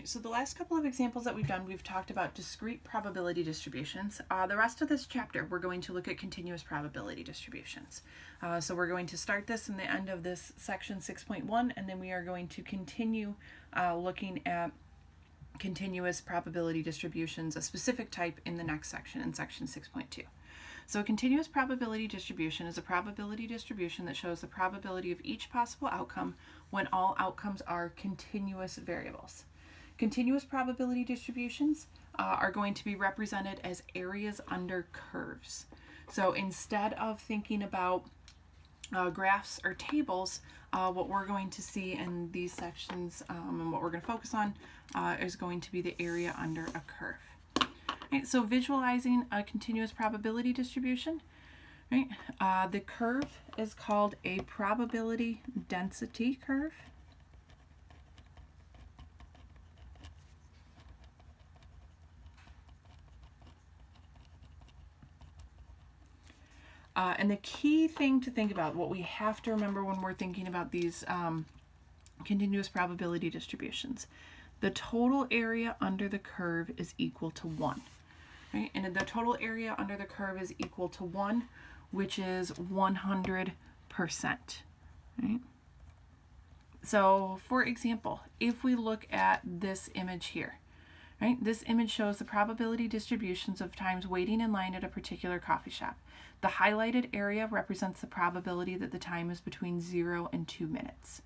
So the last couple of examples that we've done, we've talked about discrete probability distributions. The rest of this chapter, we're going to look at continuous probability distributions. So we're going to start this in the end of this section 6.1, and then we are going to continue looking at continuous probability distributions, a specific type, in the next section, in section 6.2. So a continuous probability distribution is a probability distribution that shows the probability of each possible outcome when all outcomes are continuous variables. Continuous probability distributions are going to be represented as areas under curves. So instead of thinking about graphs or tables, what we're going to see in these sections and what we're going to focus on is going to be the area under a curve. Right, so visualizing a continuous probability distribution, right? The curve is called a probability density curve. And the key thing to think about, what we have to remember when we're thinking about these continuous probability distributions, the total area under the curve is equal to 1. Right? And the total area under the curve is equal to 1, which is 100%. Right? So, for example, if we look at this image here, right? This image shows the probability distributions of times waiting in line at a particular coffee shop. The highlighted area represents the probability that the time is between 0 and 2 minutes.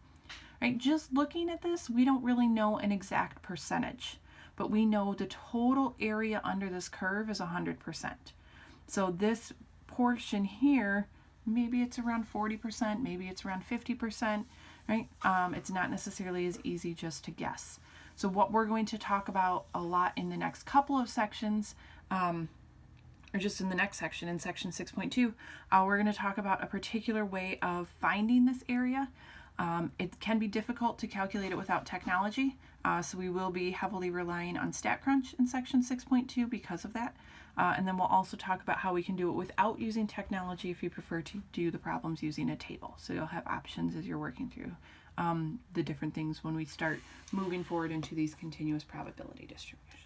Right? Just looking at this, we don't really know an exact percentage, but we know the total area under this curve is 100%. So this portion here, maybe it's around 40%, maybe it's around 50%, right? It's not necessarily as easy just to guess. So what we're going to talk about a lot in the next couple of sections, or just in the next section, in section 6.2, we're going to talk about a particular way of finding this area. It can be difficult to calculate it without technology, so we will be heavily relying on StatCrunch in section 6.2 because of that. And then we'll also talk about how we can do it without using technology if you prefer to do the problems using a table. So you'll have options as you're working through the different things when we start moving forward into these continuous probability distributions.